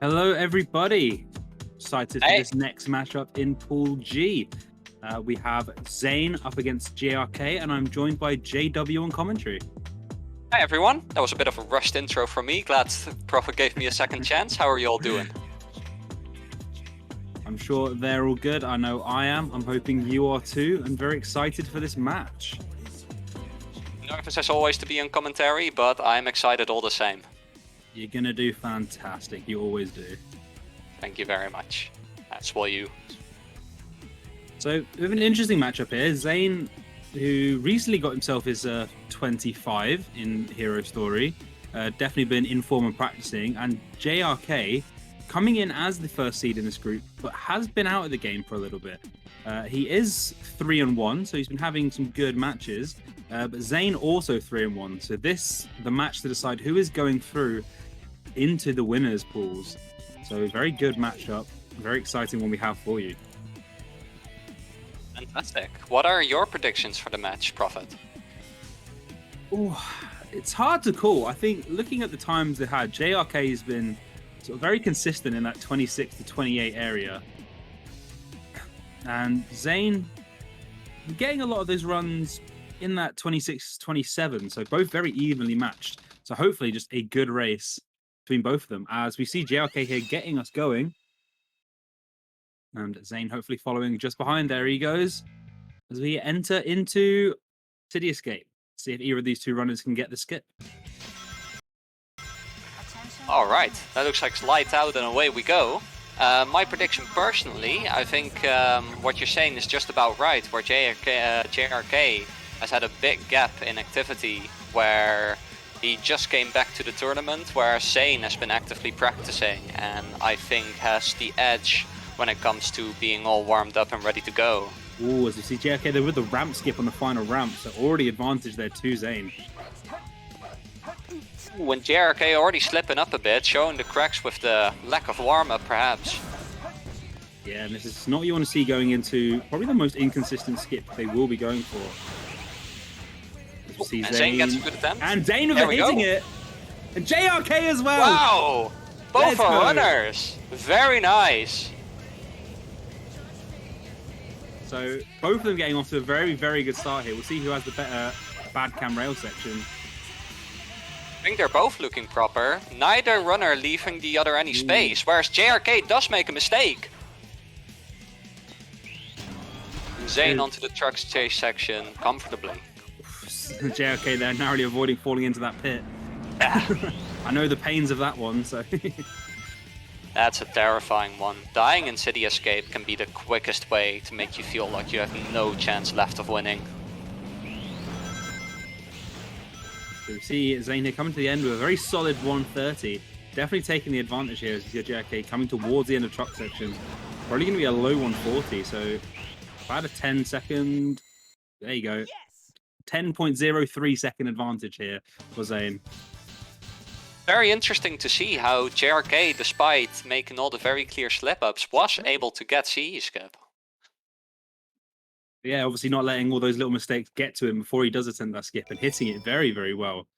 Hello, everybody. Excited for Hey. this next matchup in Pool G. We have Zane up against jrk, and I'm joined by JW on commentary. Hi everyone, that was a bit of a rushed intro from me. Glad Prophet gave me a second chance. How are you all doing? I'm sure they're all good. I know I am. I'm hoping you are too. I'm very excited for this match. Nervous as always to be on commentary, but I'm excited all the same. You're going to do fantastic. You always do. Thank you very much. That's what you... So we have an interesting matchup here. Zane, who recently got himself his 25 in Hero Story, definitely been in form and practicing, and jrk coming in as the first seed in this group, but has been out of the game for a little bit. He is 3-1, so he's been having some good matches, but Zane also 3-1. So the match to decide who is going through into the winners pools. So very good matchup, very exciting one we have for you. Fantastic. What are your predictions for the match, Prophet? Oh, it's hard to call. I think looking at the times they had, jrk has been sort of very consistent in that 26 to 28 area. And Zane getting a lot of those runs in that 26 27. So both very evenly matched. So hopefully just a good race between both of them, as we see jrk here getting us going. And Zane hopefully following just behind. There he goes. As we enter into City Escape. See if either of these two runners can get the skip. Alright, that looks like light out and away we go. My prediction personally, I think what you're saying is just about right, where jrk has had a big gap in activity, where he just came back to the tournament, where Zane has been actively practicing and I think has the edge when it comes to being all warmed up and ready to go. Ooh, as you see jrk, they're with the ramp skip on the final ramp, so already advantage there to Zane. When jrk already slipping up a bit, showing the cracks with the lack of warm-up perhaps. Yeah, and this is not what you want to see going into probably the most inconsistent skip they will be going for. And Zane gets a good attempt. And Zane hitting it! And jrk as well! Wow! Both are runners! Very nice! So both of them getting off to a very, very good start here. We'll see who has the better bad cam rail section. I think they're both looking proper. Neither runner leaving the other any space, whereas jrk does make a mistake. Zane onto the trucks chase section comfortably. jrk there narrowly avoiding falling into that pit. I know the pains of that one, so... That's a terrifying one. Dying in City Escape can be the quickest way to make you feel like you have no chance left of winning. So we see Zane here coming to the end with a very solid 130. Definitely taking the advantage here as your jrk coming towards the end of truck section. Probably going to be a low 140, so about a 10-second... There you go. 10.03 second advantage here for Zane. Very interesting to see how jrk, despite making all the very clear slip-ups, was able to get CE skip. Yeah, obviously not letting all those little mistakes get to him before he does attempt that skip and hitting it very, very well.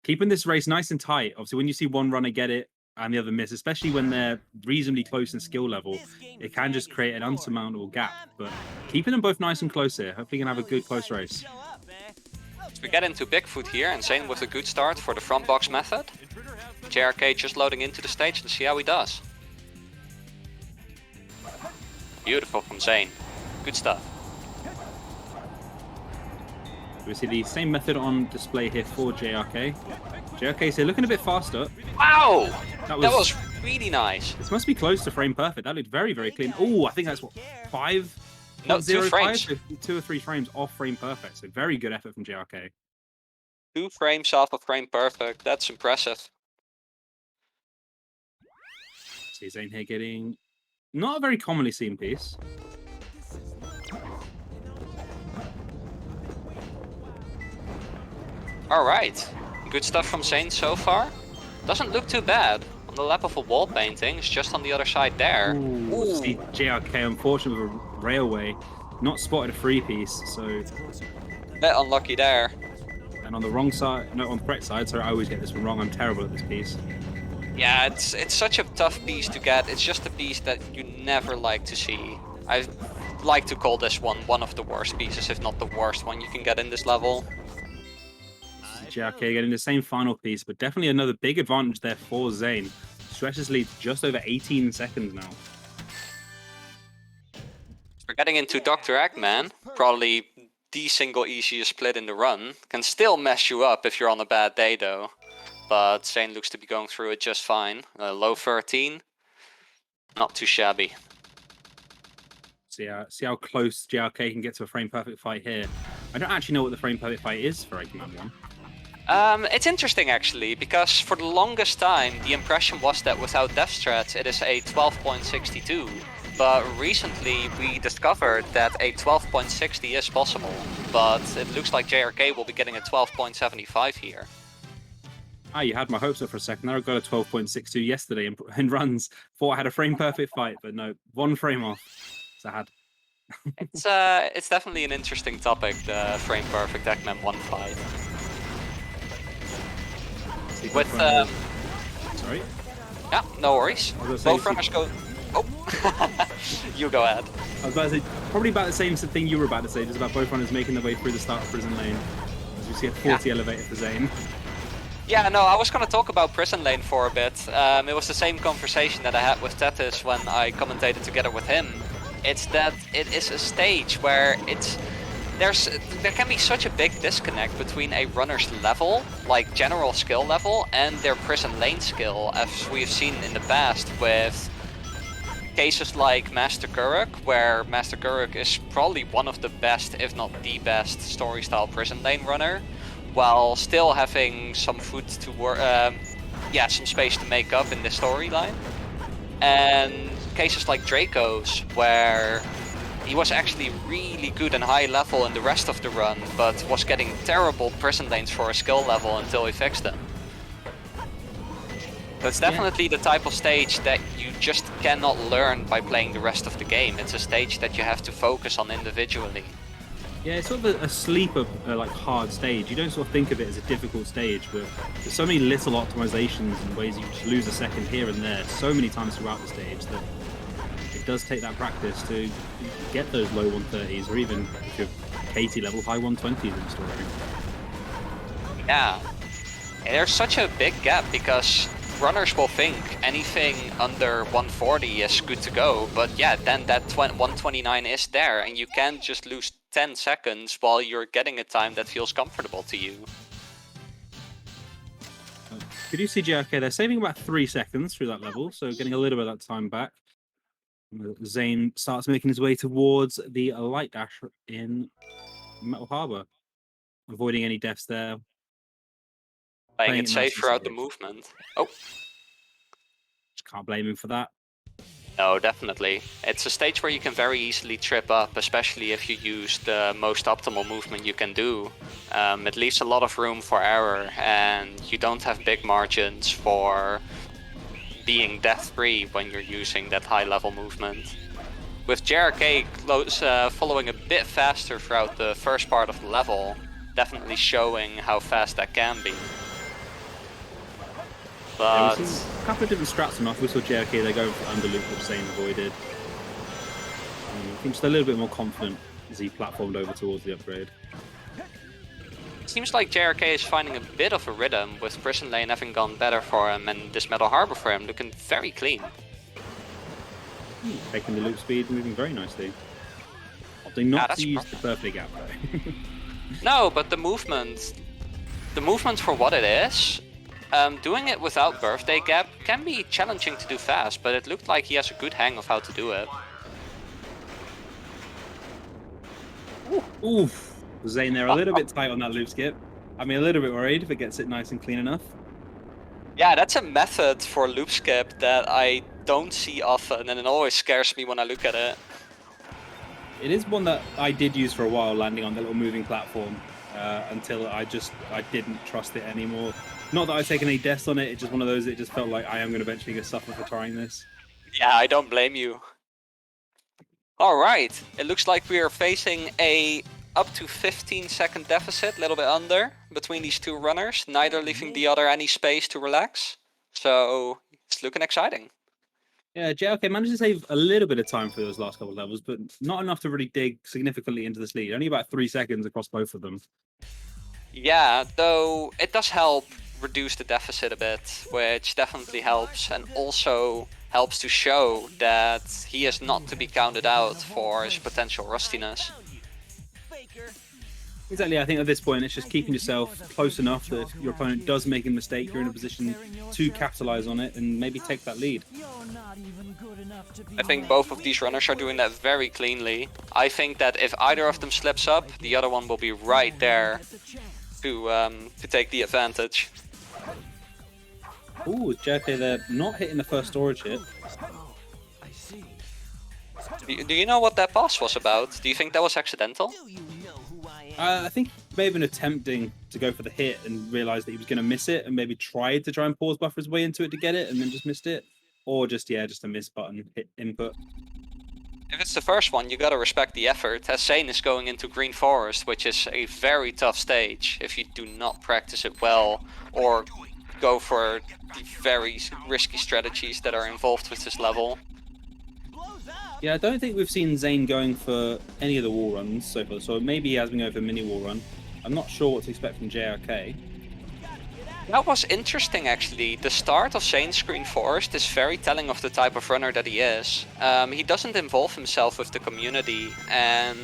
Keeping this race nice and tight. Obviously, when you see one runner get it and the other miss, especially when they're reasonably close in skill level, it can just create an unsurmountable gap. But keeping them both nice and close here. Hopefully, you can have a good close race. We get into Bigfoot here, and Zane with a good start for the front box method. jrk just loading into the stage to see how he does. Beautiful from Zane. Good stuff. We see the same method on display here for jrk. jrk's here looking a bit faster. Wow! That was really nice. This must be close to frame perfect. That looked very, very clean. Oh, I think that's what, 5? No, 2 frames. So 2 or 3 frames off frame perfect. So very good effort from jrk. 2 frames off of frame perfect. That's impressive. See Zane here getting not a very commonly seen piece. Alright. Good stuff from Zane so far. Doesn't look too bad. On the lap of a wall painting, it's just on the other side there. Ooh. See jrk, unfortunately with a railway, not spotted a free piece, so... Bit unlucky there. And on the wrong side, no, on the correct side, sorry, I always get this one wrong, I'm terrible at this piece. Yeah, it's such a tough piece to get. It's just a piece that you never like to see. I like to call this one of the worst pieces, if not the worst one you can get in this level. jrk getting the same final piece, but definitely another big advantage there for Zane. Stretches lead just over 18 seconds now. We're getting into Dr. Eggman, probably the single easiest split in the run. Can still mess you up if you're on a bad day though. But Zane looks to be going through it just fine. Low 13, not too shabby. See how close jrk can get to a frame perfect fight here. I don't actually know what the frame perfect fight is for Eggman 1. It's interesting actually, because for the longest time the impression was that without death threats it is a 12.62. But recently we discovered that a 12.60 is possible. But it looks like JRK will be getting a 12.75 here. Ah, you had my hopes up for a second there. I got a 12.62 yesterday in runs. Thought I had a frame perfect fight, but no, 1 frame off. Sad. It's definitely an interesting topic, the frame perfect Eggman 1 fight. With sorry? Yeah, no worries. Both runners go... Oh! You go ahead. I was about to say, probably about the same thing you were about to say, just about both runners making their way through the start of Prison Lane. As we see a 40 elevator for Zane. Yeah, no, I was going to talk about Prison Lane for a bit. It was the same conversation that I had with Tetis when I commentated together with him. It's that it is a stage where there can be such a big disconnect between a runner's level, like general skill level, and their Prison Lane skill, as we've seen in the past with cases like Master Guruk, where Master Guruk is probably one of the best, if not the best, story-style Prison Lane runner, while still having some food to work, some space to make up in the storyline. And cases like Draco's, where he was actually really good and high level in the rest of the run, but was getting terrible Prison Lanes for a skill level until he fixed them. So it's definitely the type of stage that you just cannot learn by playing the rest of the game. It's a stage that you have to focus on individually. Yeah, it's sort of a sleeper, like hard stage. You don't sort of think of it as a difficult stage, but there's so many little optimizations and ways you just lose a second here and there so many times throughout the stage that it does take that practice to get those low 130s, or even if you're Katie level, high 120s in the story. Yeah, there's such a big gap because runners will think anything under 140 is good to go, but yeah, then that 129 is there, and you can't just lose 10 seconds while you're getting a time that feels comfortable to you. Could you see JRK? They're saving about 3 seconds through that level, so getting a little bit of that time back. Zane starts making his way towards the light dash in Metal Harbor, avoiding any deaths there. Playing it safe throughout the movement. Oh. Just can't blame him for that. No, definitely. It's a stage where you can very easily trip up, especially if you use the most optimal movement you can do. It leaves a lot of room for error, and you don't have big margins for being death-free when you're using that high-level movement. With JRK following a bit faster throughout the first part of the level, definitely showing how fast that can be. But yeah, a couple of different strats enough. We saw JRK, they go for underloop, which Zane avoided. I think just a little bit more confident as he platformed over towards the upgrade. Seems like JRK is finding a bit of a rhythm, with Prison Lane having gone better for him and this Metal Harbor for him looking very clean. Taking the loop speed, moving very nicely. Opting not to use the birthday gap though. No, but the movement for what it is, doing it without birthday gap can be challenging to do fast, but it looked like he has a good hang of how to do it. Oof. Zane there a little bit tight on that loop skip. I mean, a little bit worried if it gets it nice and clean enough. Yeah, that's a method for loop skip that I don't see often, and it always scares me when I look at it. It is one that I did use for a while, landing on the little moving platform, until I didn't trust it anymore. Not that I've taken any deaths on it, it's just one of those, it just felt like I am going to eventually get suffer for trying this. Yeah, I don't blame you. Alright, it looks like we are facing a up to 15-second deficit, a little bit under, between these two runners, neither leaving the other any space to relax. So It's looking exciting. Yeah, jrk managed to save a little bit of time for those last couple of levels, but not enough to really dig significantly into this lead. Only about 3 seconds across both of them. Yeah, though it does help reduce the deficit a bit, which definitely helps, and also helps to show that he is not to be counted out for his potential rustiness. Exactly, I think at this point it's just keeping yourself close enough that if your opponent does make a mistake, you're in a position to capitalize on it and maybe take that lead. I think both of these runners are doing that very cleanly. I think that if either of them slips up, the other one will be right there to take the advantage. Ooh, jrk, they're not hitting the first storage hit. Do you know what that pass was about? Do you think that was accidental? I think he may have been attempting to go for the hit and realized that he was going to miss it and maybe tried to try and pause buffer his way into it to get it and then just missed it. Or just a miss button hit input. If it's the first one, you gotta respect the effort, as Zane is going into Green Forest, which is a very tough stage if you do not practice it well or go for the very risky strategies that are involved with this level. Yeah, I don't think we've seen Zane going for any of the wall runs so far, so maybe he has been going for a mini wall run. I'm not sure what to expect from jrk. That was interesting actually. The start of Zane's Green Forest is very telling of the type of runner that he is. He doesn't involve himself with the community, and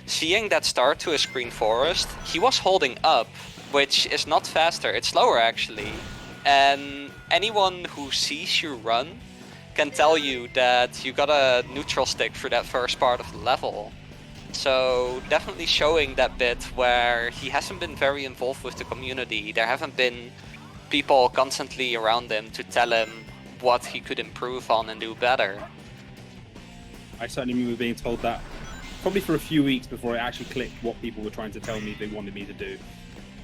seeing that start to his Green Forest, he was holding up, which is not faster, it's slower actually. And anyone who sees you run can tell you that you got a neutral stick for that first part of the level. So definitely showing that bit where he hasn't been very involved with the community. There haven't been people constantly around him to tell him what he could improve on and do better. I certainly remember being told that probably for a few weeks before it actually clicked what people were trying to tell me they wanted me to do.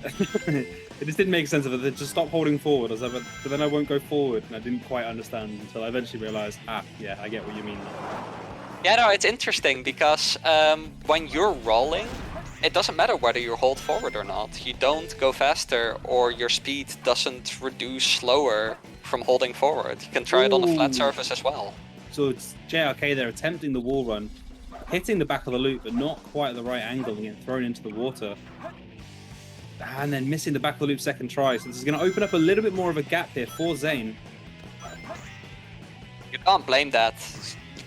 It just didn't make sense of it. They just stop holding forward. I was like, but then I won't go forward, and I didn't quite understand until I eventually realized, yeah, I get what you mean. Yeah, no, it's interesting because when you're rolling, it doesn't matter whether you hold forward or not. You don't go faster, or your speed doesn't reduce slower from holding forward. You can try it on a flat surface as well. So it's jrk, they're attempting the wall run, hitting the back of the loop, but not quite at the right angle and getting thrown into the water. And then missing the back of the loop second try. So this is going to open up a little bit more of a gap here for Zane. You can't blame that.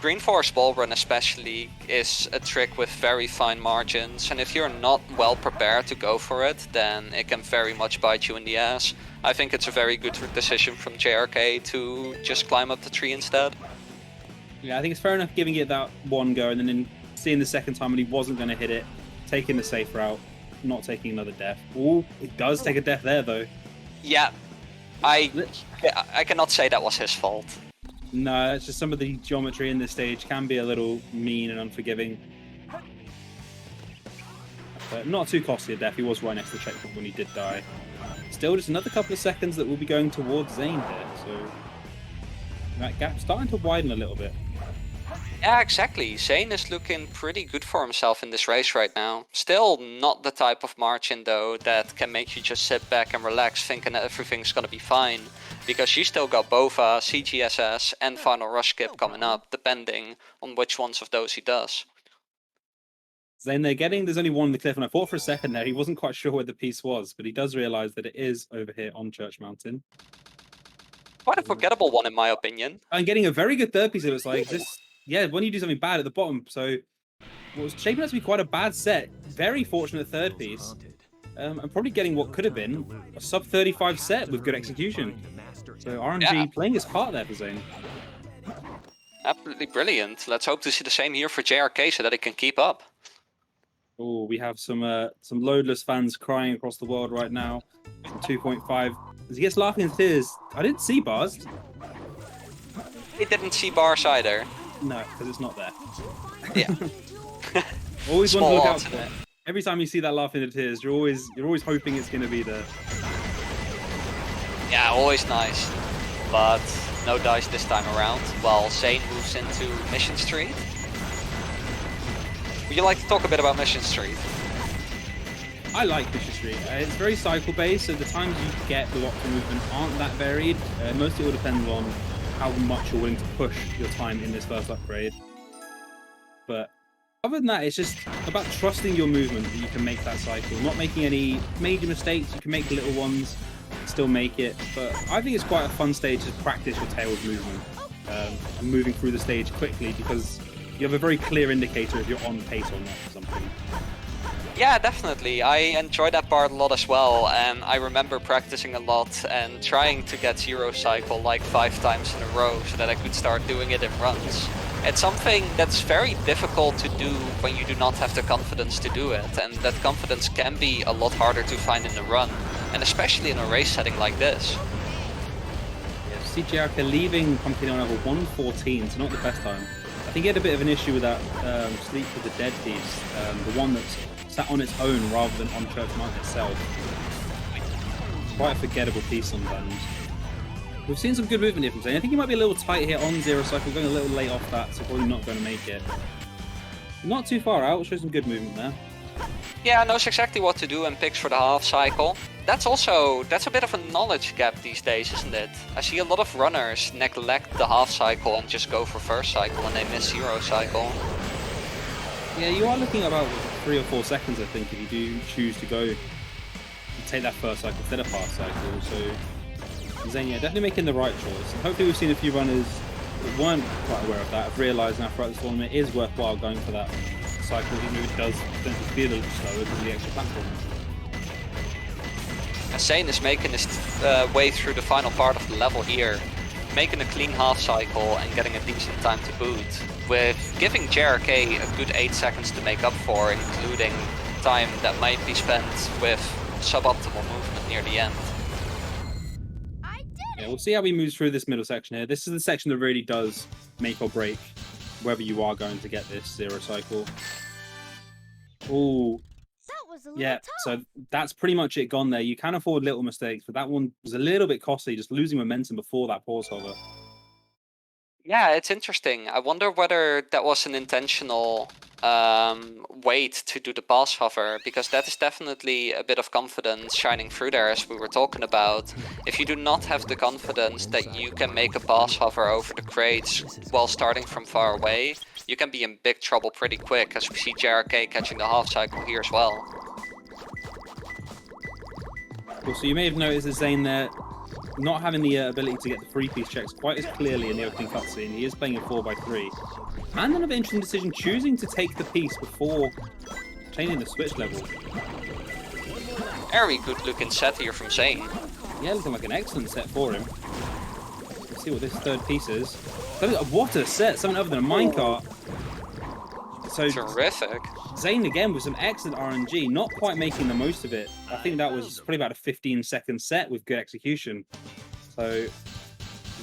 Green Forest wall run especially is a trick with very fine margins, and if you're not well prepared to go for it, then it can very much bite you in the ass. I think it's a very good decision from jrk to just climb up the tree instead. Yeah, I think it's fair enough giving it that one go, and then seeing the second time when he wasn't going to hit it, taking the safe route, not taking another death. Ooh, it does take a death there though. Yeah, I cannot say that was his fault. No, it's just some of the geometry in this stage can be a little mean and unforgiving. But not too costly a death. He was right next to the checkpoint when he did die. Still just another couple of seconds that will be going towards Zane here, so that gap's starting to widen a little bit. Yeah, exactly. Zane is looking pretty good for himself in this race right now. Still not the type of margin though that can make you just sit back and relax thinking that everything's gonna be fine. Because you still got BOVA, CGSS and Final Rush Skip coming up, depending on which ones of those he does. Zane, there's only one in the cliff, and I thought for a second there he wasn't quite sure where the piece was, but he does realize that it is over here on Church Mountain. Quite a forgettable one in my opinion. And getting a very good third piece, it was like this. Yeah, when you do something bad at the bottom, so what was shaping out to be quite a bad set. Very fortunate third piece, and probably getting what could have been a sub 35 set with good execution. So RNG playing his part there for Zane. Absolutely brilliant. Let's hope to see the same here for jrk so that it can keep up. Oh, we have some loadless fans crying across the world right now. 2.5 as he gets laughing in tears. I didn't see bars. He didn't see bars either. No, because it's not there. Yeah. Always want to look out for that. Every time you see that laughing in tears, you're always hoping it's going to be there. Yeah, always nice. But no dice this time around. While Zane moves into Mission Street. Would you like to talk a bit about Mission Street? I like Mission Street. It's very cycle based, so the times you get the optimal movement aren't that varied. Mostly it all depends on how much you're willing to push your time in this first upgrade. But other than that, it's just about trusting your movement that you can make that cycle, not making any major mistakes. You can make the little ones, still make it. But I think it's quite a fun stage to practice your tails movement and moving through the stage quickly, because you have a very clear indicator if you're on pace or not or something. Yeah, definitely. I enjoy that part a lot as well, and I remember practicing a lot and trying to get Zero Cycle like 5 times in a row so that I could start doing it in runs. It's something that's very difficult to do when you do not have the confidence to do it, and that confidence can be a lot harder to find in the run, and especially in a race setting like this. Yeah, see jrk leaving Pumpkin on level 114, so not the best time. I think he had a bit of an issue with that Sleep with the Dead piece, the one that's sat on its own rather than on Church Mountain itself. Quite a forgettable piece sometimes. We've seen some good movement here from Zane. I think he might be a little tight here on Zero Cycle, going a little late off that, so probably not going to make it. Not too far out, shows some good movement there. Yeah, knows exactly what to do and picks for the half cycle. That's a bit of a knowledge gap these days, isn't it? I see a lot of runners neglect the half cycle and just go for first cycle when they miss Zero Cycle. Yeah, you are looking at about 3 or 4 seconds, I think, if you do choose to go and take that first cycle instead of half cycle. So Zane, yeah, definitely making the right choice. And hopefully we've seen a few runners that weren't quite aware of that, have realised now throughout this tournament it is worthwhile going for that cycle, even if it does potentially feel a little slower than the extra platform. Zane is making his way through the final part of the level here, making a clean half cycle and getting a decent time to boot, with giving jrk a good 8 seconds to make up for, including time that might be spent with suboptimal movement near the end. Yeah, we'll see how he moves through this middle section here. This is the section that really does make or break whether you are going to get this Zero Cycle. Ooh. Yeah, so that's pretty much it gone there. You can afford little mistakes, but that one was a little bit costly, just losing momentum before that pause hover. Yeah, it's interesting. I wonder whether that was an intentional wait to do the pass hover, because that is definitely a bit of confidence shining through there, as we were talking about. If you do not have the confidence that you can make a pass hover over the crates while starting from far away, you can be in big trouble pretty quick, as we see jrk catching the half cycle here as well. Cool, so you may have noticed that Zane there not having the ability to get the 3-piece checks quite as clearly in the opening cutscene. He is playing a 4x3. And another interesting decision, choosing to take the piece before changing the switch level. Very good looking set here from Zane. Yeah, looking like an excellent set for him. Let's see what this third piece is. What a set, something other than a minecart. So terrific. Zane again with some excellent RNG, not quite making the most of it. I think that was probably about a 15-second set with good execution. So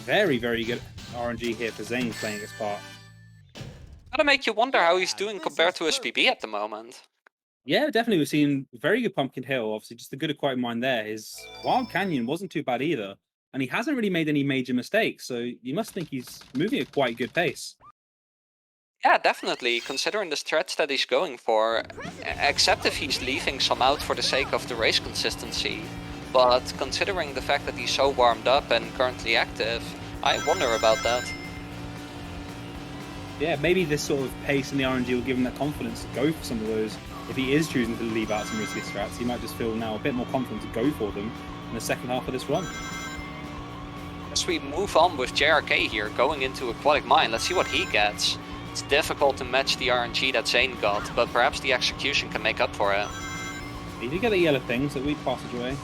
very, very good RNG here for Zane playing his part. Gotta make you wonder how he's doing compared to his PB at the moment. Yeah, definitely. We've seen very good Pumpkin Hill. Obviously, just a good acquired mind there. His Wild Canyon wasn't too bad either. And he hasn't really made any major mistakes. So you must think he's moving at quite a good pace. Yeah, definitely, considering the stretch that he's going for, except if he's leaving some out for the sake of the race consistency. But considering the fact that he's so warmed up and currently active, I wonder about that. Yeah, maybe this sort of pace and the RNG will give him that confidence to go for some of those. If he is choosing to leave out some risky strats, he might just feel now a bit more confident to go for them in the second half of this run. As we move on with jrk here, going into Aquatic Mine, let's see what he gets. It's difficult to match the RNG that Zane got, but perhaps the execution can make up for it. He did get the yellow things that we passageway.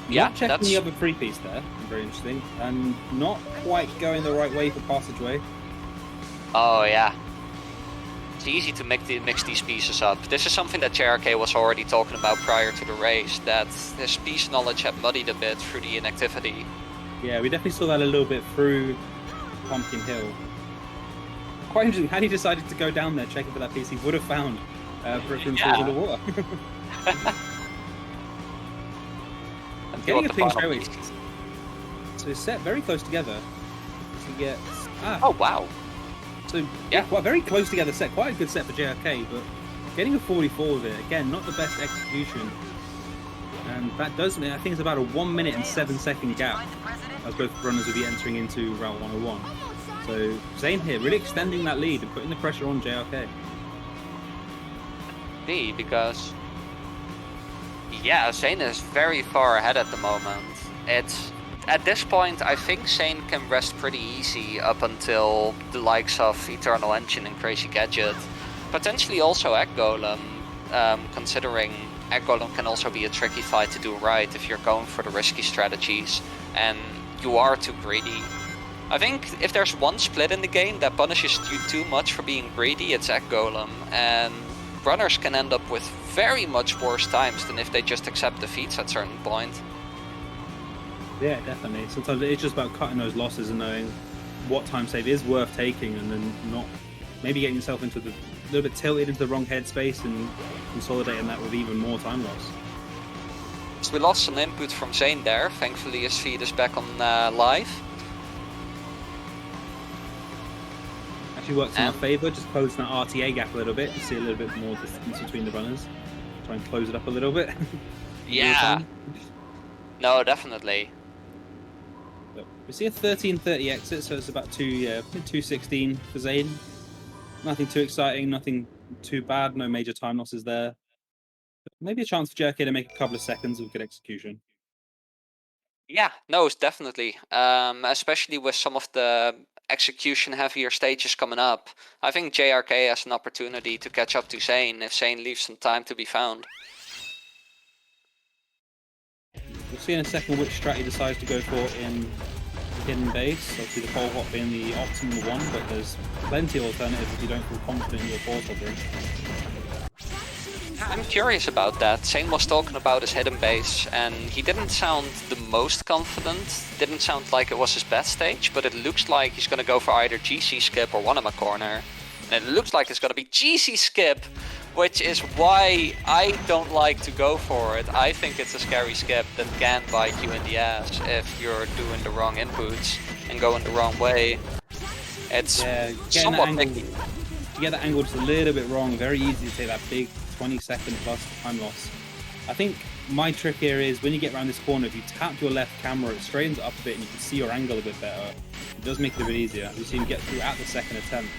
Yeah, not checking that's the other 3-piece there, very interesting, and not quite going the right way for passageway. Oh yeah. It's easy to mix these pieces up. This is something that jrk was already talking about prior to the race, that his piece knowledge had muddied a bit through the inactivity. Yeah, we definitely saw that a little bit through Pumpkin Hill. Quite interesting, had he decided to go down there checking for that piece, he would have found Brooklyn falls in the water. Getting a ping straight away. So it's set very close together. So he gets... Oh wow. So yeah, quite very close together set, quite a good set for jrk, but getting a 44 with it, again, not the best execution. And that does mean, I think it's about a 1 minute and 7 second gap as both runners will be entering into Route 101. So Zane here really extending that lead and putting the pressure on JRK. Because yeah, Zane is very far ahead at the moment. It's at this point I think Zane can rest pretty easy up until the likes of Eternal Engine and Crazy Gadget, potentially also Egg Golem, considering Egg Golem can also be a tricky fight to do right if you're going for the risky strategies and you are too greedy. I think if there's one split in the game that punishes you too much for being greedy, it's Egg Golem, and runners can end up with very much worse times than if they just accept defeats at a certain point. Yeah, definitely. Sometimes it's just about cutting those losses and knowing what time save is worth taking, and then not maybe getting yourself into the little bit tilted into the wrong headspace and consolidating that with even more time loss. So we lost some input from Zane there. Thankfully his feed is back on live. Actually works in our favour, just closing that RTA gap a little bit. You see a little bit more distance between the runners. Try and close it up a little bit. Yeah. No, definitely. But we see a 13:30 exit, so it's about 2:16 for Zane. Nothing too exciting, nothing too bad, no major time losses there. But maybe a chance for JRK to make a couple of seconds of good execution. Yeah, no, definitely. Especially with some of the execution heavier stages coming up. I think JRK has an opportunity to catch up to Zane if Zane leaves some time to be found. We'll see in a second which strat he decides to go for in hidden base. Obviously the pole hop being the optimal one, but there's plenty of alternatives if you don't feel confident in your pole hopping. I'm curious about that. Zane was talking about his hidden base and he didn't sound the most confident. Didn't sound like it was his best stage, but it looks like he's gonna go for either GC skip or Wanama corner. And it looks like it's gonna be GC skip, which is why I don't like to go for it. I think it's a scary skip that can bite you in the ass if you're doing the wrong inputs and going the wrong way. It's somewhat picky. To get that angle just a little bit wrong, very easy to take that big 20-second plus time loss. I think my trick here is when you get around this corner, if you tap your left camera, it straightens it up a bit and you can see your angle a bit better. It does make it a bit easier. You see him get through at the second attempt.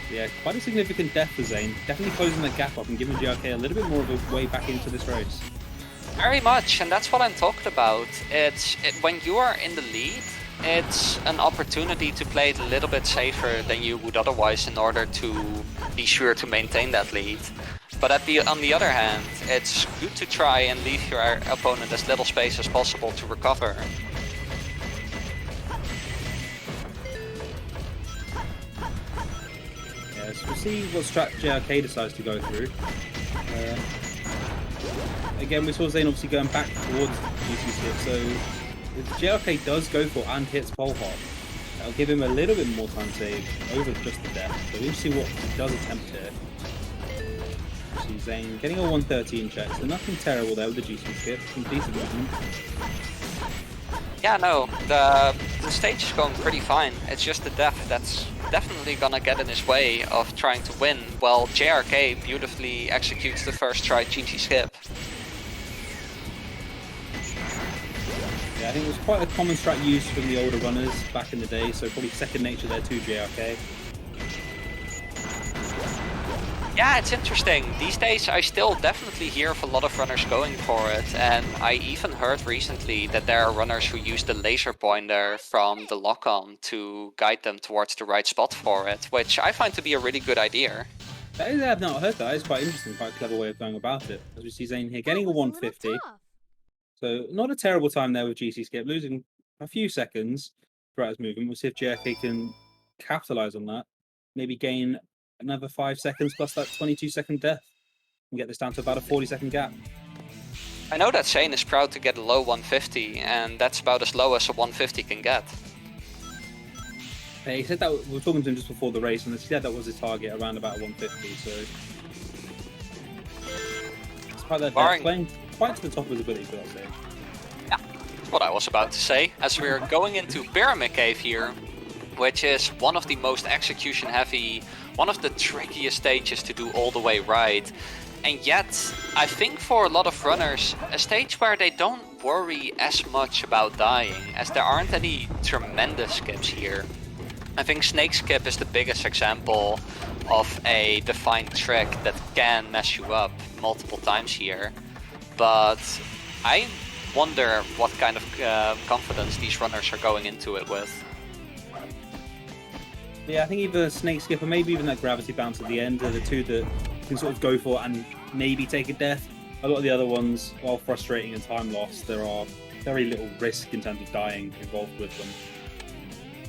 Yeah, quite a significant death for Zane. Definitely closing that gap up and giving JRK a little bit more of a way back into this race. Very much, and that's what I'm talking about. When you are in the lead, it's an opportunity to play it a little bit safer than you would otherwise in order to be sure to maintain that lead. But on the other hand, it's good to try and leave your opponent as little space as possible to recover. Yeah, so we'll see what strat JRK decides to go through. Again, we saw Zane obviously going back towards GC skip, so if JRK does go for and hits pole hop, that'll give him a little bit more time save over just the death. So we'll see what he does attempt here. See Zane getting a 113 check, so nothing terrible there with the GC skip, some decent movement. Yeah, no, the stage is going pretty fine. It's just the death that's definitely gonna get in his way of trying to win, while JRK beautifully executes the first try GC skip. Yeah, I think it was quite a common strat used from the older runners back in the day, so probably second nature there to JRK. Yeah, it's interesting. These days I still definitely hear of a lot of runners going for it, and I even heard recently that there are runners who use the laser pointer from the lock-on to guide them towards the right spot for it, which I find to be a really good idea. I've not heard that. It's quite interesting, quite a clever way of going about it. As we see Zane here getting a 150. So not a terrible time there with GC skip, losing a few seconds throughout his movement. We'll see if JRK can capitalize on that. Maybe gain another 5 seconds plus that 22-second death and get this down to about a 40-second gap. I know that Zane is proud to get a low 150, and that's about as low as a 150 can get. He said that, we were talking to him just before the race, and he said that was his target, around about 150, so despite that death, playing quite to the top of his ability, I'll say. Yeah, that's what I was about to say. As we're going into Pyramid Cave here, which is one of the most execution heavy, one of the trickiest stages to do all the way right. And yet, I think for a lot of runners, a stage where they don't worry as much about dying, as there aren't any tremendous skips here. I think Snake Skip is the biggest example of a defined trick that can mess you up multiple times here. But I wonder what kind of confidence these runners are going into it with. Yeah, I think either Snake Skip or maybe even that Gravity Bounce at the end are the two that you can sort of go for and maybe take a death. A lot of the other ones, while frustrating and time lost, there are very little risk in terms of dying involved with them.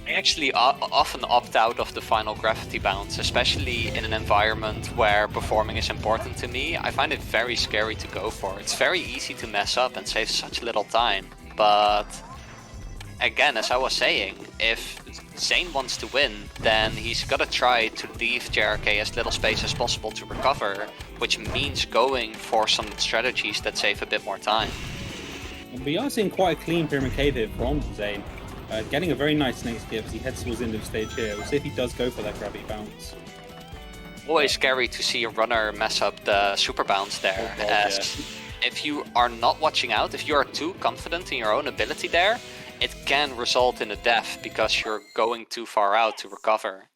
I actually often opt out of the final Gravity Bounce, especially in an environment where performing is important to me. I find it very scary to go for. It's very easy to mess up and save such little time. But again, as I was saying, if Zane wants to win, then he's gotta try to leave jrk as little space as possible to recover, which means going for some strategies that save a bit more time. We are seeing quite a clean Pyramid Cave here from Zane. Getting a very nice Snake Skip as he heads towards the end of the stage here. We'll see if he does go for that Gravity Bounce. Always scary to see a runner mess up the Super Bounce there. Oh, as yeah. If you are not watching out, if you are too confident in your own ability there, it can result in a death because you're going too far out to recover.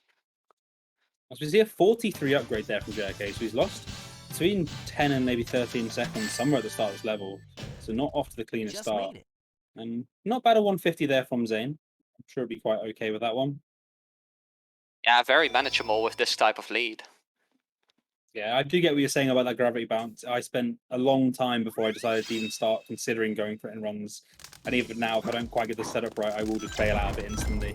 As we see a 43 upgrade there from jrk, so he's lost between 10 and maybe 13 seconds somewhere at the start of this level. So not off to the cleanest start. And not bad a 150 there from Zane. I'm sure he'll be quite okay with that one. Yeah, very manageable with this type of lead. Yeah, I do get what you're saying about that Gravity Bounce. I spent a long time before I decided to even start considering going for it in runs. And even now, if I don't quite get the setup right, I will just bail out of it instantly.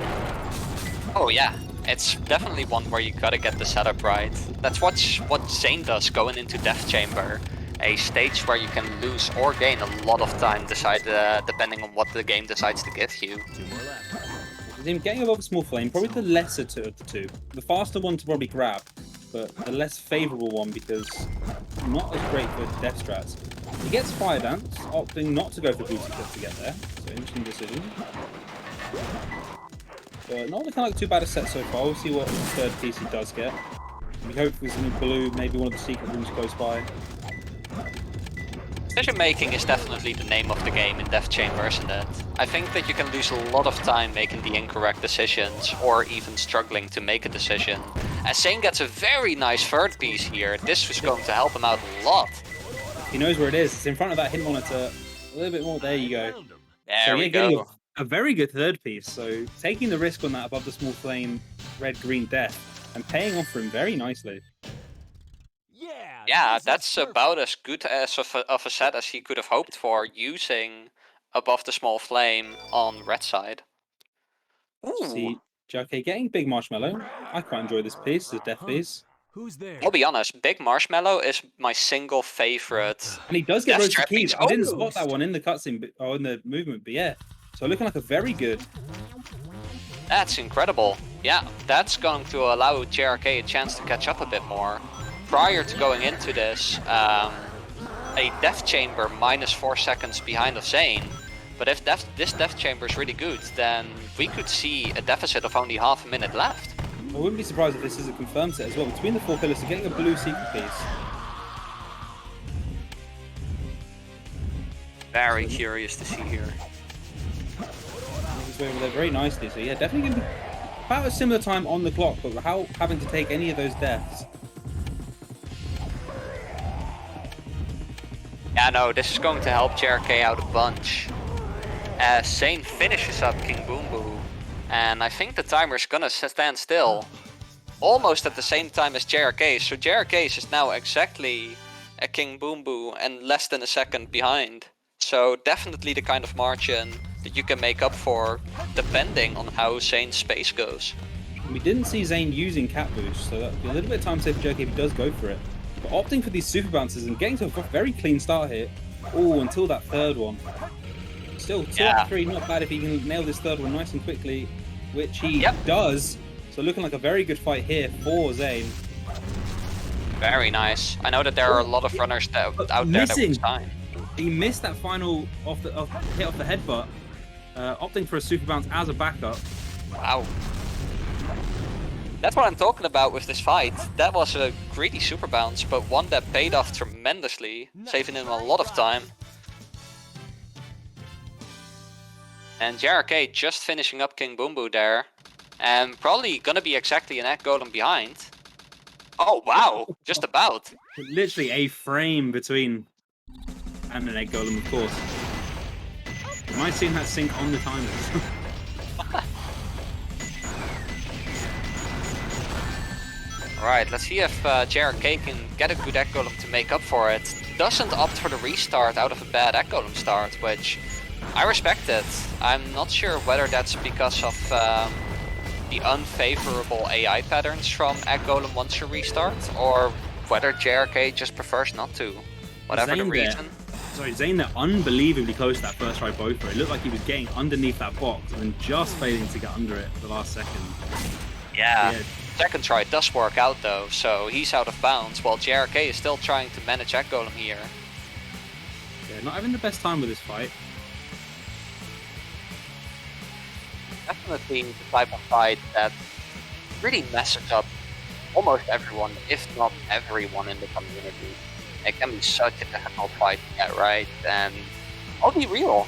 Oh yeah, it's definitely one where you gotta get the setup right. That's what Zane does going into Death Chamber. A stage where you can lose or gain a lot of time depending on what the game decides to give you. Him getting above a small flame, probably the lesser two of the two. The faster one to probably grab, but the less favourable one because not as great for death strats. He gets Fire Dance, opting not to go for Booty Clip to get there, so interesting decision. But not looking like too bad a set so far. We'll see what third piece he does get. We hope there's something blue, maybe one of the secret rooms close by. Decision making is definitely the name of the game in Death Chamber, isn't it? I think that you can lose a lot of time making the incorrect decisions or even struggling to make a decision. As Zane gets a very nice third piece here, this was going to help him out a lot. He knows where it is. It's in front of that hit monitor. A little bit more. There you go. There we go. A very good third piece. So taking the risk on that above the small flame, red-green death, and paying off for him very nicely. Yeah, that's about as good as of a set as he could have hoped for using above the small flame on red side. Ooh. See, jrk getting Big Marshmallow. I quite enjoy this piece, the death piece. Who's there? I'll be honest, Big Marshmallow is my single favorite. And he does get Death Roasted Trap Keys. piece. I didn't spot that one in the cutscene or in the movement, but yeah. So looking like a very good. That's incredible. Yeah, that's going to allow jrk a chance to catch up a bit more. Prior to going into this, a Death Chamber minus 4 seconds behind of Zane. But if this Death Chamber is really good, then we could see a deficit of only half a minute left. I wouldn't be surprised if this is a confirmed set as well. Between the 4 pillars, so getting a blue secret piece. Very curious to see here. He's way over there very nicely. So yeah, definitely going to be about a similar time on the clock, but without having to take any of those deaths. Yeah, no, this is going to help jrk out a bunch. As Zane finishes up King Boom Boo. And I think the timer is gonna stand still. Almost at the same time as jrk. So jrk is now exactly a King Boom Boo and less than a second behind. So definitely the kind of margin that you can make up for depending on how Zane's space goes. We didn't see Zane using Cat Boost, so that'll be a little bit of time save for jrk if he does go for it. But opting for these super bounces and getting to a very clean start here. Oh, until that third one. Still, 2 out of 3, not bad if he can nail this third one nice and quickly, which he does. So looking like a very good fight here for Zane. Very nice. I know that there are a lot of runners out there that would time. He missed that final hit off the headbutt, opting for a super bounce as a backup. Wow. That's what I'm talking about with this fight. That was a greedy super bounce, but one that paid off tremendously, saving him a lot of time. And jrk just finishing up King Boom Boo there. And probably gonna be exactly an egg golem behind. Oh wow, just about. Literally a frame between and an egg golem, of course. Am I seeing that sync on the timers? Alright, let's see if jrk can get a good egg golem to make up for it. Doesn't opt for the restart out of a bad egg golem start, which I respect it. I'm not sure whether that's because of the unfavorable AI patterns from egg golem once you restart, or whether jrk just prefers not to. Whatever the reason. Sorry, Zane, they're unbelievably close to that first try both. It looked like he was getting underneath that box and just failing to get under it for the last second. Yeah. Second try does work out though, so he's out of bounds, while jrk is still trying to manage egg golem here. Yeah, not having the best time with this fight. Definitely the type of fight that really messes up almost everyone, if not everyone in the community. It can be such a difficult fight to get right, and I'll be real.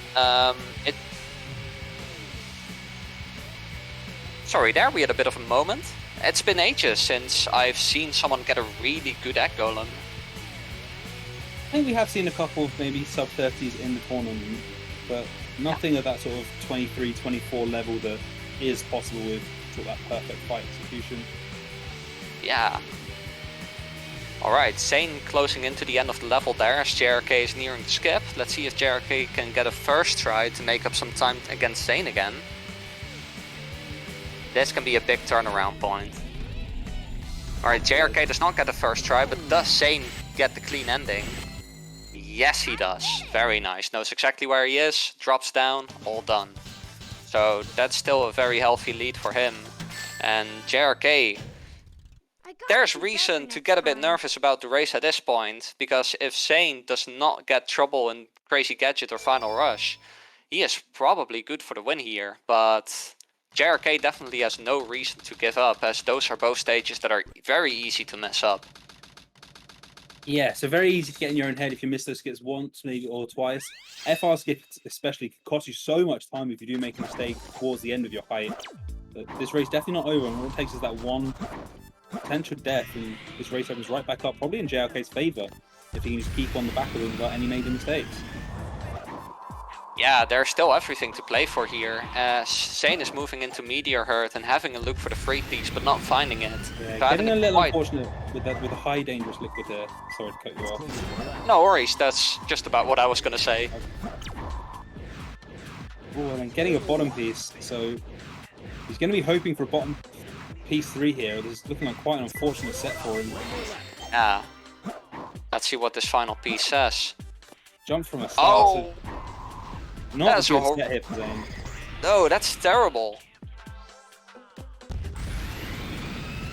Sorry, there we had a bit of a moment. It's been ages since I've seen someone get a really good egg golem. I think we have seen a couple of maybe sub-30s in the tournament, but nothing at that sort of 23, 24 level that is possible with sort of that perfect fight execution. Yeah. Alright, Zane closing into the end of the level there as jrk is nearing the skip. Let's see if jrk can get a first try to make up some time against Zane again. This can be a big turnaround point. Alright, jrk does not get the first try, but does Zane get the clean ending? Yes, he does. Very nice. Knows exactly where he is, drops down, all done. So that's still a very healthy lead for him. And jrk, there's reason to get a bit nervous about the race at this point, because if Zane does not get trouble in Crazy Gadget or Final Rush, he is probably good for the win here, but jrk definitely has no reason to give up, as those are both stages that are very easy to mess up. Yeah, so very easy to get in your own head if you miss those skips once, maybe, or twice. FR skips especially can cost you so much time if you do make a mistake towards the end of your fight. But this race definitely not over, and all it takes is that one potential death, and this race opens right back up, probably in jrk's favour, if he can just keep on the back of him without any major mistakes. Yeah, there's still everything to play for here, as Zane is moving into Meteor Herd and having a look for the free piece, but not finding it. Yeah, getting a little unfortunate with that, with the high dangerous liquid there. Sorry to cut you off. No worries, that's just about what I was going to say. Oh, and then getting a bottom piece, so he's going to be hoping for a bottom piece 3 here. This is looking like quite an unfortunate set for him. Yeah. Let's see what this final piece says. Jump from a start. Oh! So not a good set here for Zane. No, that's terrible.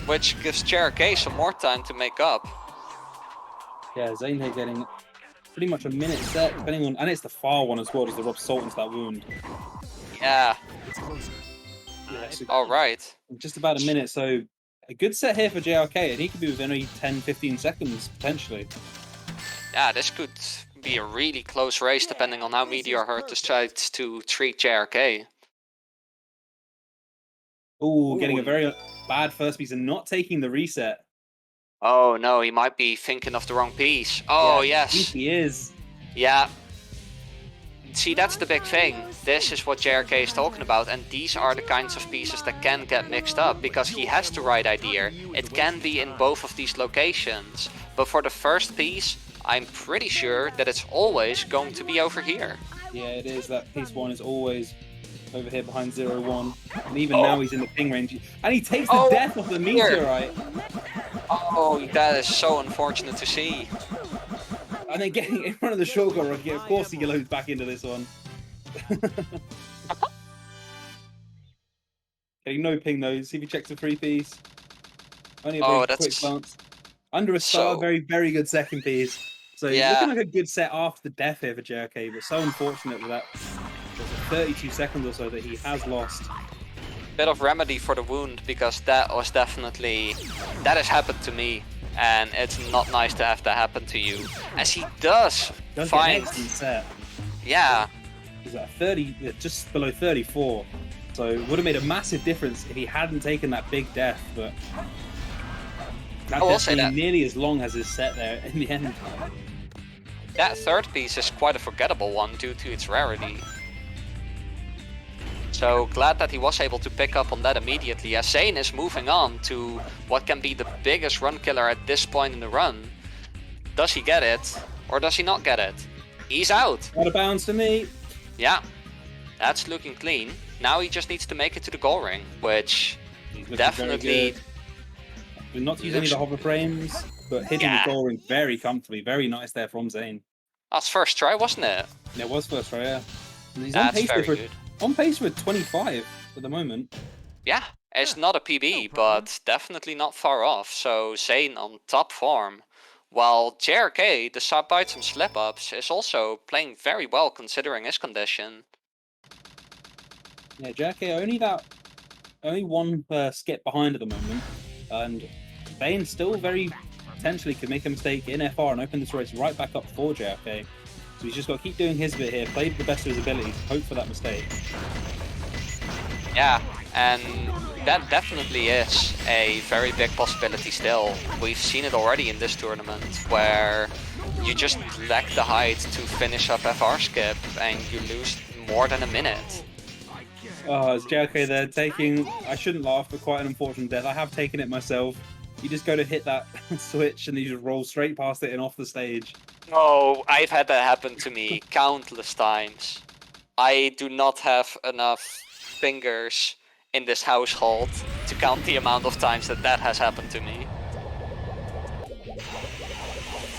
Which gives jrk some more time to make up. Yeah, Zane here getting pretty much a minute set, depending on, and it's the far one as well, as they rub salt into that wound. Yeah. So Alright. just about a minute, so a good set here for jrk, and he could be within only 10-15 seconds, potentially. Yeah, this could be a really close race depending on how Meteor Herd decides to treat jrk. Oh, getting a very bad first piece and not taking the reset. Oh no, he might be thinking of the wrong piece. Oh yeah, yes. He is. Yeah. See, that's the big thing. This is what jrk is talking about, and these are the kinds of pieces that can get mixed up, because he has the right idea. It can be in both of these locations, but for the first piece, I'm pretty sure that it's always going to be over here. Yeah, it is. That piece 1 is always over here behind 0-1. And even now he's in the ping range. And he takes the death of the meteorite. Oh, that is so unfortunate to see. And then getting in front of the shotgun rocket, of course he loads back into this one. Getting no ping though. See if he checks the free piece. Only a very quick glance. Under a star, very, very good second piece. So he's looking like a good set after the death here for jrk, but so unfortunate with that 32 seconds or so that he has lost. bit of remedy for the wound, because that was definitely, that has happened to me, and it's not nice to have that happen to you. As he does Does get an find, excellent set. yeah, He's at 30, just below 34. So it would have made a massive difference if he hadn't taken that big death, but that I will death say being that. nearly as long as his set there in the end. That third piece is quite a forgettable one due to its rarity. So glad that he was able to pick up on that immediately, as Zane is moving on to what can be the biggest run killer at this point in the run. Does he get it, or does he not get it? He's out! Out of bounds to me. Yeah, that's looking clean. Now he just needs to make it to the goal ring, which He's looking definitely... not to use any of the hover frames, but hitting the goal ring very comfortably. Very nice there from Zane. That's first try, wasn't it? It was first try, yeah. And he's That's very good. On pace for 25 at the moment. Yeah, it's not a PB, but definitely not far off. So Zane on top form, while jrk, despite some slip-ups, is also playing very well considering his condition. Yeah, jrk only one skip behind at the moment, and Zane still very potentially could make a mistake in FR and open this race right back up for jrk. So he's just got to keep doing his bit here, play to the best of his abilities, hope for that mistake. Yeah, and that definitely is a very big possibility still. We've seen it already in this tournament, where you just lack the height to finish up FR skip and you lose more than a minute. Oh, it's jrk there taking, I shouldn't laugh, but quite an unfortunate death. I have taken it myself. You just go to hit that switch and you just roll straight past it and off the stage. Oh, I've had that happen to me countless times. I do not have enough fingers in this household to count the amount of times that that has happened to me.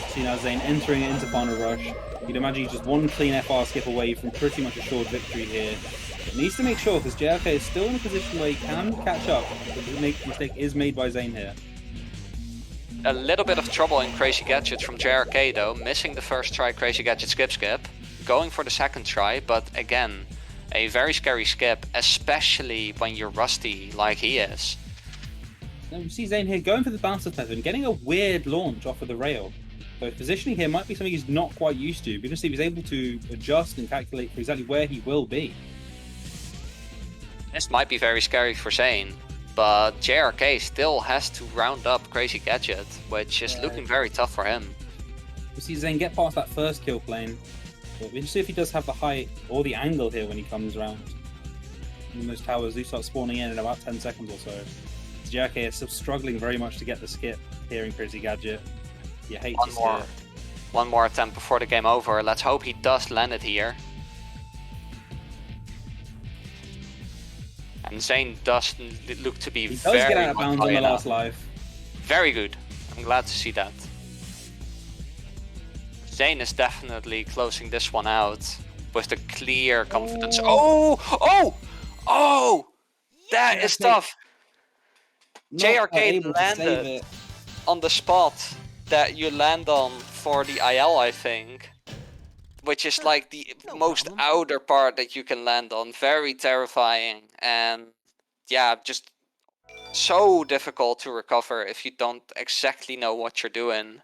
See now Zane entering it into Final Rush. You'd imagine he's just one clean FR skip away from pretty much a assured victory here. But needs to make sure, because jrk is still in a position where he can catch up, but the mistake is made by Zane here. A little bit of trouble in Crazy Gadget from jrk though, missing the first try Crazy Gadget skip, going for the second try, but again, a very scary skip, especially when you're rusty like he is. Now we see Zane here going for the bouncer method and getting a weird launch off of the rail. So his positioning here might be something he's not quite used to. We're going to see if he's able to adjust and calculate for exactly where he will be. This might be very scary for Zane, but jrk still has to round up Crazy Gadget, which is looking very tough for him. We see Zane get past that first kill plane, but we'll see if he does have the height or the angle here when he comes around. And those towers do start spawning in about 10 seconds or so. jrk is still struggling very much to get the skip here in Crazy Gadget. You hate to see it. One more attempt before the game over. Let's hope he does land it here. And Zane does look to be He does get out of much bounds on high the enough. last life. Very good. I'm glad to see that. Zane is definitely closing this one out with the clear confidence. Oh! That is tough. jrk landed on the spot that you land on for the IL, I think. Which is like the most outer part that you can land on. Very terrifying. And yeah, just so difficult to recover if you don't exactly know what you're doing.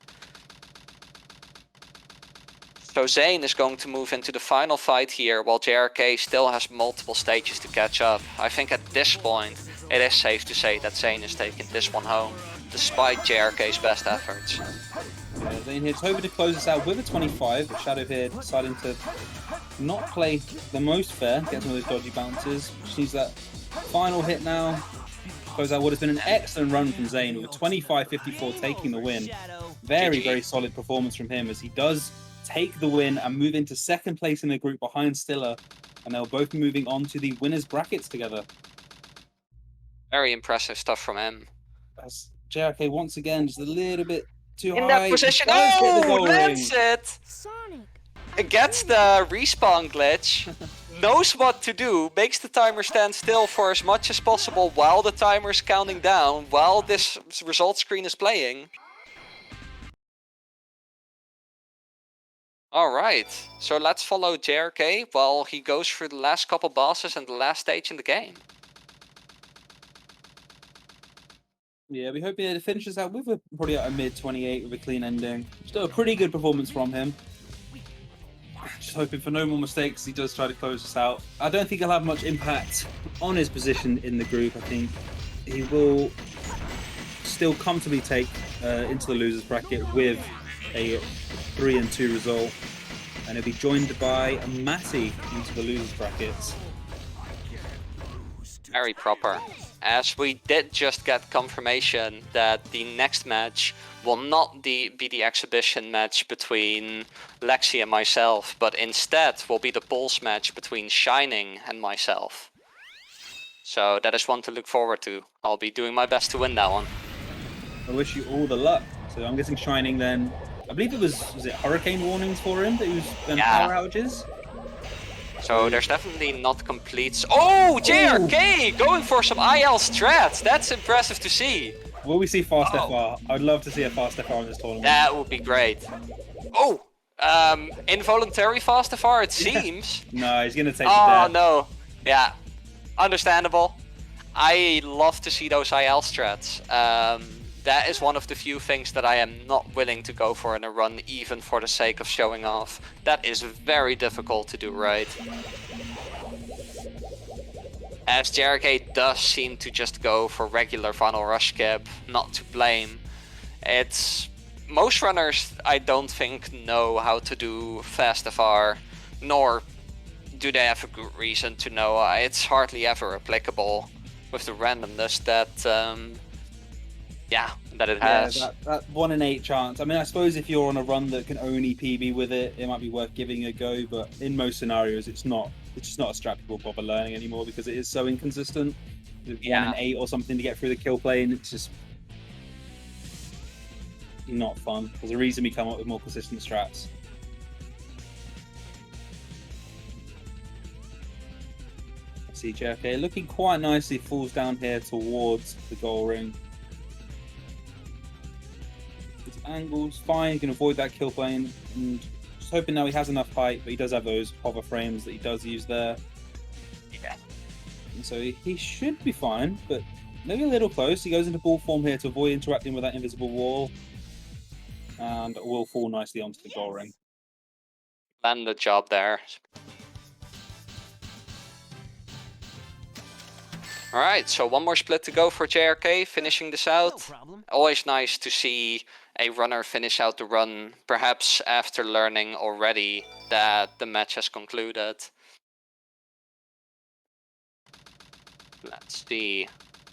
So Zane is going to move into the final fight here, while jrk still has multiple stages to catch up. I think at this point, it is safe to say that Zane is taking this one home, despite jrk's best efforts. Yeah, Zane here hoping to close this out with a 25, but Shadow here deciding to not play the most fair, get some of those dodgy bounces. Just needs that final hit now. Close out what has been an excellent run from Zane with a 25-54 taking the win. Very solid performance from him as he does take the win and move into second place in the group behind Stiller, and they'll both be moving on to the winners brackets together. Very impressive stuff from him. As jrk once again just a little bit too high. In that position, lands it! It gets the respawn glitch, knows what to do, makes the timer stand still for as much as possible while the timer is counting down, while this result screen is playing. Alright, so let's follow jrk while he goes through the last couple bosses and the last stage in the game. Yeah, we hope he finishes out with probably a mid 28 with a clean ending. Still a pretty good performance from him. Just hoping for no more mistakes. He does try to close us out. I don't think he'll have much impact on his position in the group. I think he will still comfortably take into the losers bracket with a 3-2 result, and he'll be joined by Matty into the losers brackets. Very proper. As we did just get confirmation that the next match will not be the exhibition match between Lexi and myself, but instead will be the Pulse match between Shining and myself. So that is one to look forward to. I'll be doing my best to win that one. I wish you all the luck. So I'm guessing Shining then, I believe it was it hurricane warnings for him that he was power outages? So there's definitely not complete. Oh, jrk going for some IL strats. That's impressive to see. Will we see fast FR? I'd love to see a fast FR in this tournament. That would be great. Oh, involuntary fast FR it seems. No, he's gonna take. Oh no, yeah, understandable. I love to see those IL strats. That is one of the few things that I am not willing to go for in a run, even for the sake of showing off. That is very difficult to do right. As jrk does seem to just go for regular final rush skip, not to blame. It's most runners I don't think know how to do fast FR, nor do they have a good reason to know. It's hardly ever applicable with the randomness that that it has. Yeah, that 1 in 8 chance. I mean, I suppose if you're on a run that can only PB with it, it might be worth giving a go. But in most scenarios, it's not. It's just not a strat people bother learning anymore because it is so inconsistent. 1 in 8 or something to get through the kill plane, it's just not fun. There's a reason we come up with more consistent strats. See jrk looking quite nicely, falls down here towards the goal ring. His angle's fine, he can avoid that kill plane, and just hoping now he has enough height, but he does have those hover frames that he does use there. Yeah. And so he should be fine, but maybe a little close. He goes into ball form here to avoid interacting with that invisible wall, and will fall nicely onto the goal ring. Land the job there. Alright, so one more split to go for jrk, finishing this out. Always nice to see a runner finish out the run, perhaps after learning already that the match has concluded. Let's see,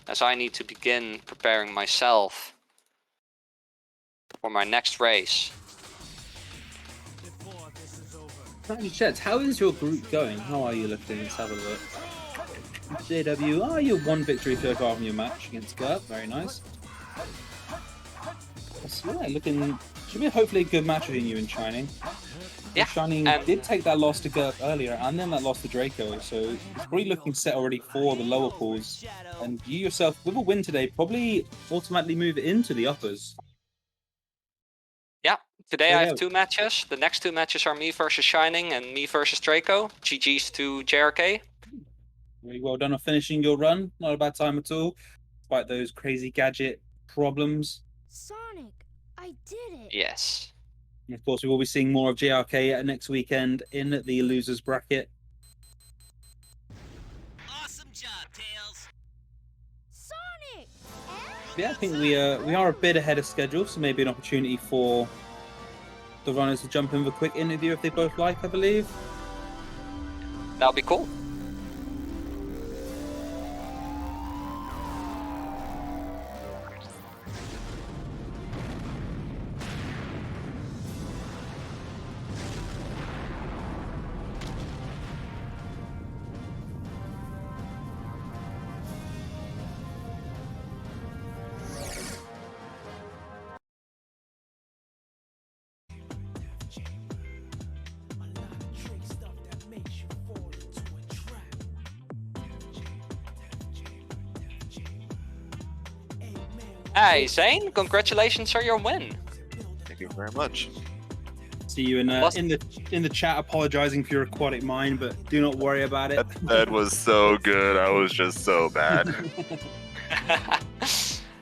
as I need to begin preparing myself for my next race. Chat, how is your group going? How are you looking? Let's have a look. JW, you're 1 victory so far from your match against Gert. Very nice. So, yeah, looking should be hopefully a good match between you and Shining. Yeah, Shining did take that loss to Gert earlier, and then that loss to Draco. So it's probably looking set already for the lower pools. And you yourself, with a win today, probably automatically move into the uppers. Yeah, today I have 2 matches. The next 2 matches are me versus Shining and me versus Draco. GG's to jrk. Very well done on finishing your run. Not a bad time at all, despite those crazy gadget problems. Sonic, I did it. Yes. And of course, we will be seeing more of jrk next weekend in the losers bracket. Awesome job, Tails. Sonic. Yeah, I think we are a bit ahead of schedule, so maybe an opportunity for the runners to jump in with a quick interview if they both like, I believe. That'll be cool. Hey Zane, congratulations on your win. Thank you very much. See you in the chat apologizing for your aquatic mind, but do not worry about it. That was so good. I was just so bad.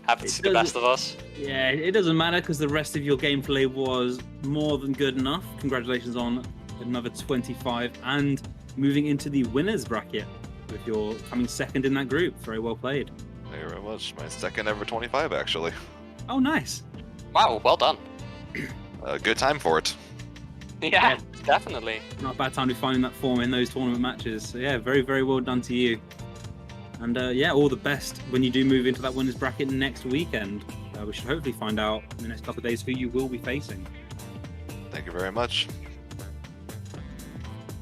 Happens to the best of us. Yeah, it doesn't matter because the rest of your gameplay was more than good enough. Congratulations on another 25 and moving into the winners bracket with your coming second in that group. Very well played. Thank you very much. My second ever 25, actually. Oh, nice. Wow, well done. Good time for it. Yeah, definitely. Not a bad time to be finding that form in those tournament matches. So yeah, very, very well done to you. And yeah, all the best when you do move into that winners bracket next weekend. We should hopefully find out in the next couple of days who you will be facing. Thank you very much.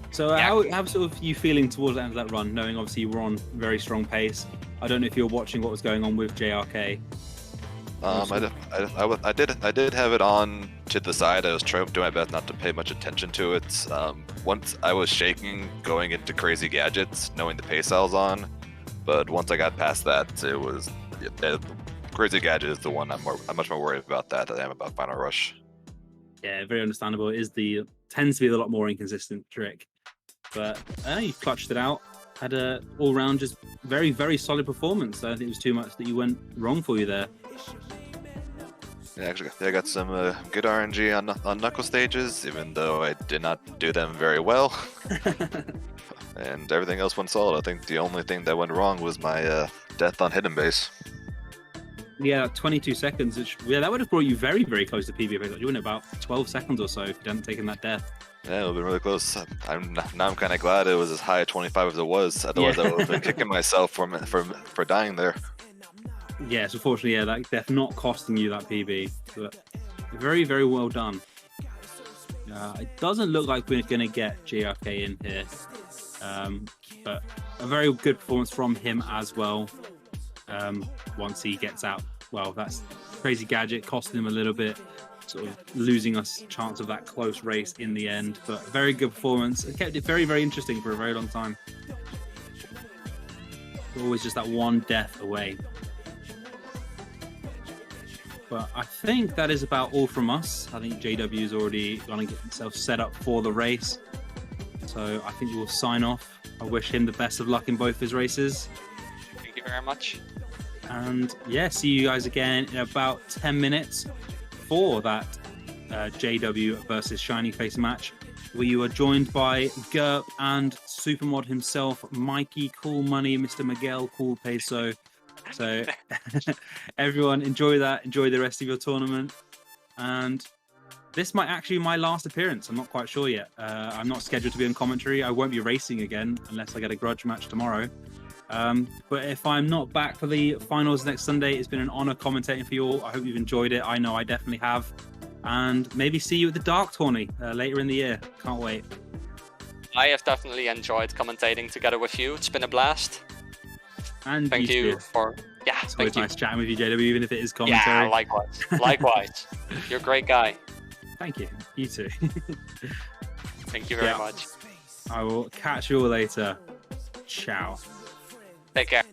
So how sort of you feeling towards the end of that run, knowing obviously you were on very strong pace? I don't know if you're watching what was going on with JRK. I did have it on to the side. I was trying to do my best not to pay much attention to it. Once I was shaking going into crazy gadgets, knowing the pace I was on. But once I got past that, it was crazy gadget is the one I'm much more worried about that than I am about Final Rush. Yeah, very understandable. It is tends to be a lot more inconsistent trick, but you clutched it out. Had a all round just very, very solid performance. I don't think it was too much that you went wrong for you there. Yeah, actually, I got some good RNG on knuckle stages, even though I did not do them very well. And everything else went solid. I think the only thing that went wrong was my death on hidden base. Yeah, 22 seconds. That would have brought you very, very close to PB. You went about 12 seconds or so if you hadn't taken that death. Yeah, it would have been really close. Now I'm kind of glad it was as high at 25 as it was. Otherwise, I would have been kicking myself for dying there. Yes, unfortunately, yeah, that death not costing you that PB. But very, very well done. It doesn't look like we're going to get JRK in here. But a very good performance from him as well. Once he gets out, well, that's crazy gadget costing him a little bit, sort of losing us chance of that close race in the end. But very good performance. It kept it very, very interesting for a very long time. Always just that one death away. But I think that is about all from us. I think JW is already going to get himself set up for the race. So I think we'll sign off. I wish him the best of luck in both his races. Thank you very much. And yeah, see you guys again in about 10 minutes for that JW versus Shiny Face match, where you are joined by Gerp and Supermod himself, Mikey, Cool Money, Mr. Miguel, Cool Peso. So everyone enjoy that. Enjoy the rest of your tournament. And this might actually be my last appearance. I'm not quite sure yet. I'm not scheduled to be in commentary. I won't be racing again unless I get a grudge match tomorrow. But if I'm not back for the finals next Sunday, it's been an honor commentating for you all. I hope you've enjoyed it. I know I definitely have. And maybe see you at the Dark Tourney later in the year. Can't wait. I have definitely enjoyed commentating together with you. It's been a blast. And thank you for it's always nice chatting with you, JW, even if it is commentary. Yeah, likewise. You're a great guy. Thank you. You too. Thank you very much. I will catch you all later. Ciao. Take care.